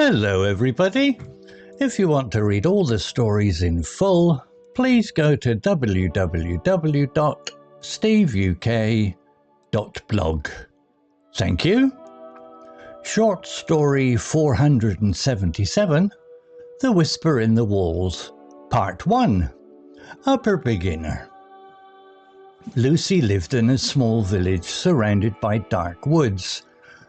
Hello everybody! If you want to read all the stories in full, please go to www.steveuk.blog. Thank you. Short story 477, The Whisper in the Walls, Part 1, Upper Beginner. Lucy lived in a small village surrounded by dark woods.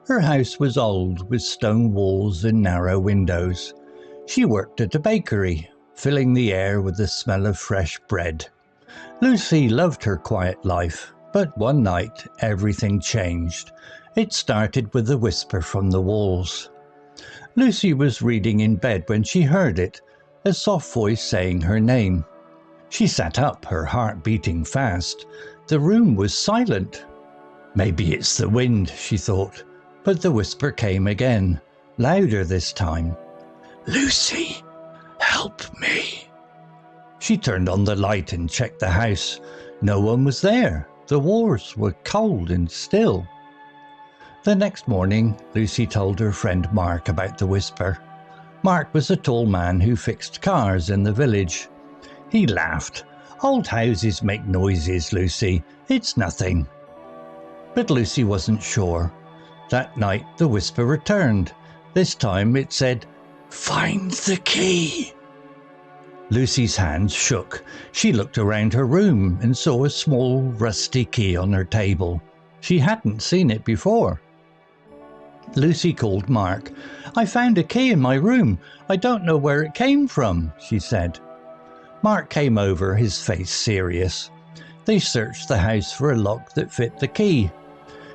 Her house was old, with stone walls and narrow windows. She worked at a bakery, filling the air with the smell of fresh bread. Lucy loved her quiet life, but one night everything changed. It started with a whisper from the walls. Lucy was reading in bed when she heard it, a soft voice saying her name. She sat up, her heart beating fast. The room was silent. Maybe it's the wind, she thought. But the whisper came again, louder this time. Lucy, help me. She turned on the light and checked the house. No one was there. The walls were cold and still. The next morning, Lucy told her friend Mark about the whisper. Mark was a tall man who fixed cars in the village. He laughed. Old houses make noises, Lucy. It's nothing. But Lucy wasn't sure. That night the whisper returned. This time it said, "Find the key." Lucy's hands shook. She looked around her room and saw a small rusty key on her table. She hadn't seen it before. Lucy called Mark. "I found a key in my room. I don't know where it came from," she said. Mark came over, his face serious. They searched the house for a lock that fit the key.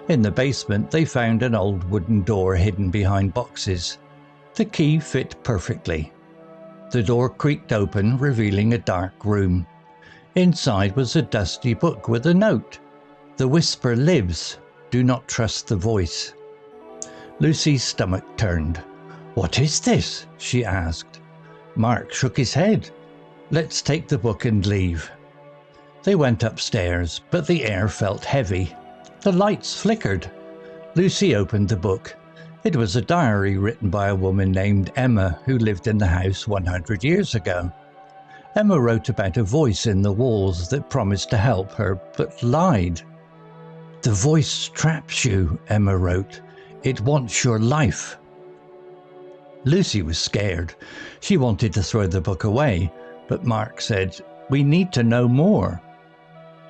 In the basement, they found an old wooden door hidden behind boxes. The key fit perfectly. The door creaked open, revealing a dark room. Inside was a dusty book with a note. "The whisper lives. Do not trust the voice." Lucy's stomach turned. "What is this?" she asked. Mark shook his head. "Let's take the book and leave." They went upstairs, but the air felt heavy. The lights flickered. Lucy opened the book. It was a diary written by a woman named Emma who lived in the house 100 years ago. Emma wrote about a voice in the walls that promised to help her but lied. "The voice traps you," Emma wrote. "It wants your life." Lucy was scared. She wanted to throw the book away, but Mark said, "We need to know more."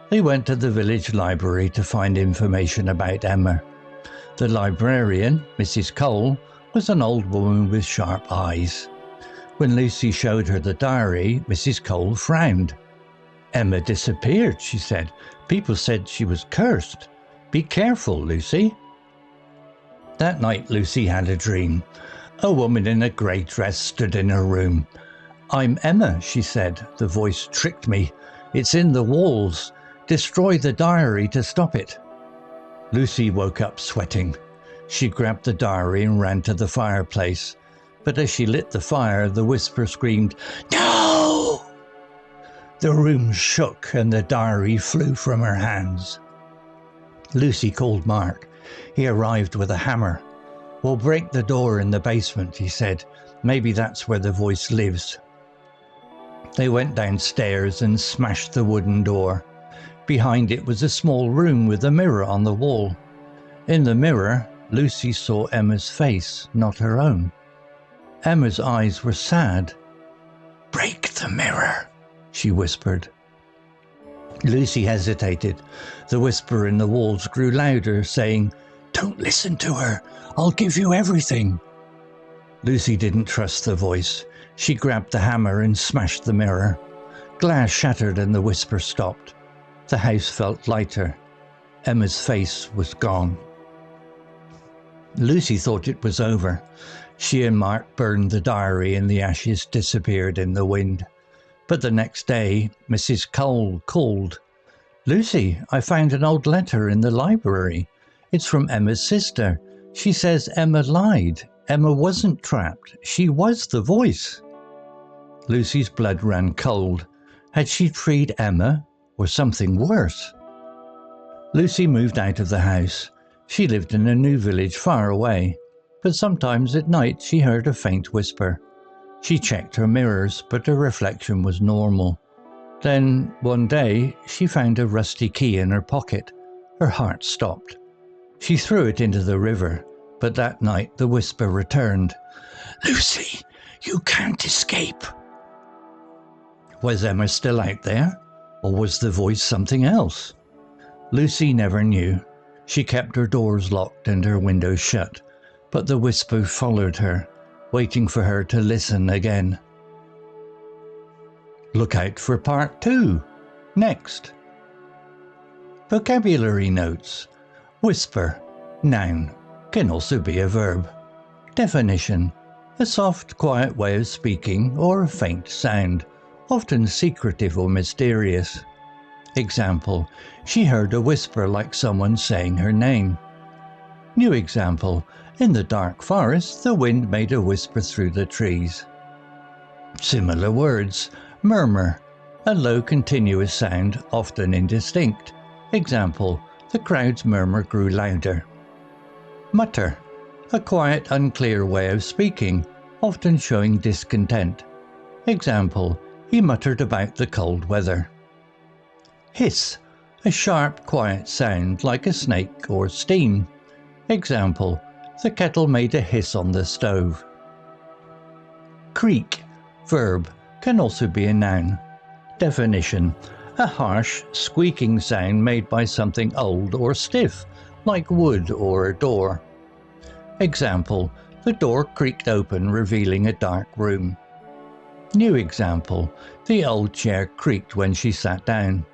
They went to the village library to find information about Emma. The librarian, Mrs. Cole, was an old woman with sharp eyes. When Lucy showed her the diary, Mrs. Cole frowned. "Emma disappeared," she said. "People said she was cursed. Be careful, Lucy." That night Lucy had a dream. A woman in a grey dress stood in her room. "I'm Emma," she said. "The voice tricked me. It's in the walls. Destroy the diary to stop it." Lucy woke up sweating. She grabbed the diary and ran to the fireplace. But as she lit the fire, the whisper screamed, "No!" The room shook and the diary flew from her hands. Lucy called Mark. He arrived with a hammer. "We'll break the door in the basement," he said. "Maybe that's where the voice lives." They went downstairs and smashed the wooden door. Behind it was a small room with a mirror on the wall. In the mirror, Lucy saw Emma's face, not her own. Emma's eyes were sad. "Break the mirror," she whispered. Lucy hesitated. The whisper in the walls grew louder, saying, "Don't listen to her. I'll give you everything." Lucy didn't trust the voice. She grabbed the hammer and smashed the mirror. Glass shattered and the whisper stopped. The house felt lighter. Emma's face was gone. Lucy thought it was over. She and Mark burned the diary and the ashes disappeared in the wind. But the next day, Mrs. Cole called. "Lucy, I found an old letter in the library. It's from Emma's sister. She says Emma lied. Emma wasn't trapped. She was the voice." Lucy's blood ran cold. Had she freed Emma? Or something worse? Lucy moved out of the house. She lived in a new village far away. but sometimes at night she heard a faint whisper. She checked her mirrors, but the reflection was normal. Then, one day, she found a rusty key in her pocket. Her heart stopped. She threw it into the river, but that night the whisper returned. "Lucy, you can't escape." Was Emma still out there, or was the voice something else? Lucy never knew. She kept her doors locked and her windows shut, but the whisper followed her, waiting for her to listen again. Look out for part 2, next. Vocabulary notes. Whisper, noun, can also be a verb. Definition, a soft, quiet way of speaking or a faint sound, often secretive or mysterious. Example, she heard a whisper like someone saying her name. New example, in the dark forest, the wind made a whisper through the trees. Similar words, murmur, a low continuous sound, often indistinct. Example, the crowd's murmur grew louder. Mutter, a quiet, unclear way of speaking, often showing discontent. Example, he muttered about the cold weather. Hiss, a sharp, quiet sound like a snake or steam. Example, the kettle made a hiss on the stove. Creak, verb, can also be a noun. Definition, a harsh, squeaking sound made by something old or stiff, like wood or a door. Example, the door creaked open, revealing a dark room. New example, the old chair creaked when she sat down.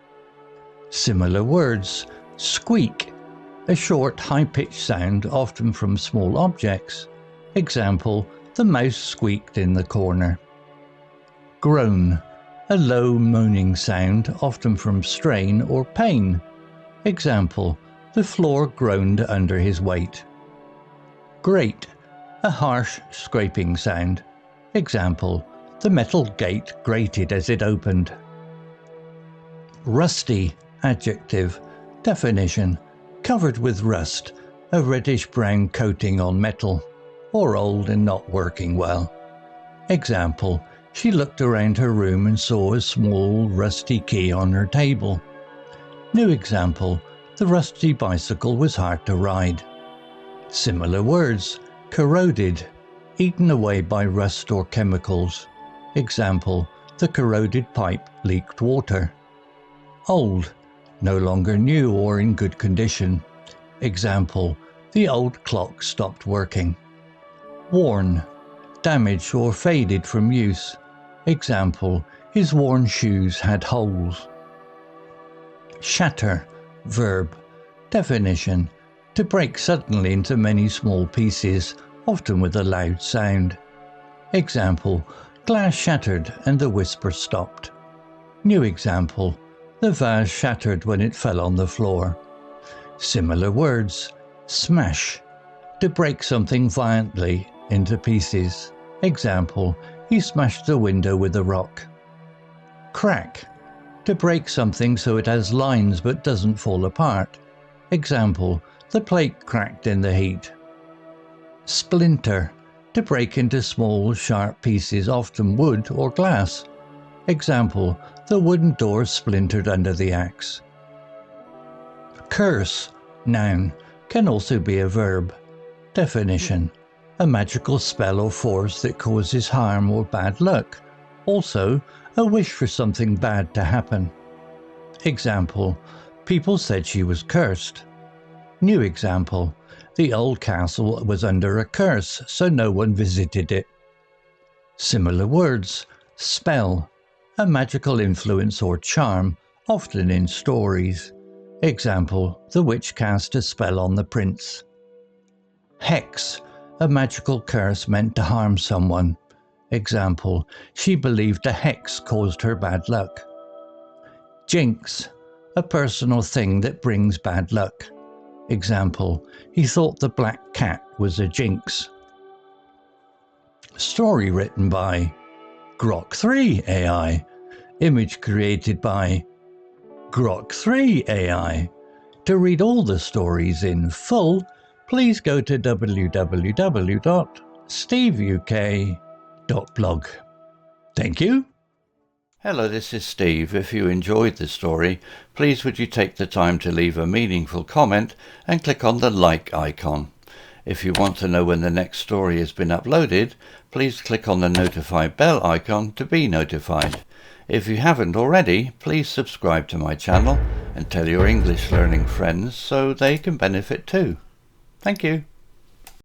Similar words, squeak, a short, high-pitched sound, often from small objects. Example, the mouse squeaked in the corner. Groan, a low moaning sound, often from strain or pain. Example, the floor groaned under his weight. Grate, a harsh scraping sound. Example, the metal gate grated as it opened. Rusty, adjective. Definition, covered with rust, a reddish-brown coating on metal, or old and not working well. Example, she looked around her room and saw a small, rusty key on her table. New example, the rusty bicycle was hard to ride. Similar words, corroded, eaten away by rust or chemicals. Example, the corroded pipe leaked water. Old, no longer new or in good condition. Example, the old clock stopped working. Worn, damaged or faded from use. Example, his worn shoes had holes. Shatter, verb. Definition, to break suddenly into many small pieces, often with a loud sound. Example, glass shattered and the whisper stopped. New example, the vase shattered when it fell on the floor. Similar words, smash, to break something violently into pieces. Example, he smashed the window with a rock. Crack, to break something so it has lines but doesn't fall apart. Example, the plate cracked in the heat. Splinter, to break into small, sharp pieces, often wood or glass. Example, the wooden door splintered under the axe. Curse, noun, can also be a verb. Definition, a magical spell or force that causes harm or bad luck. Also, a wish for something bad to happen. Example, people said she was cursed. New example, the old castle was under a curse, so no one visited it. Similar words, spell, a magical influence or charm, often in stories. Example, the witch cast a spell on the prince. Hex, a magical curse meant to harm someone. Example, she believed a hex caused her bad luck. Jinx, a personal thing that brings bad luck. Example, he thought the black cat was a jinx. Story written by Grok 3 AI. Image created by Grok 3 AI. To read all the stories in full, please go to www.steveuk.blog. Thank you. Hello, this is Steve. If you enjoyed the story, please would you take the time to leave a meaningful comment and click on the like icon. If you want to know when the next story has been uploaded, please click on the notify bell icon to be notified. If you haven't already, please subscribe to my channel and tell your English learning friends so they can benefit too. Thank you.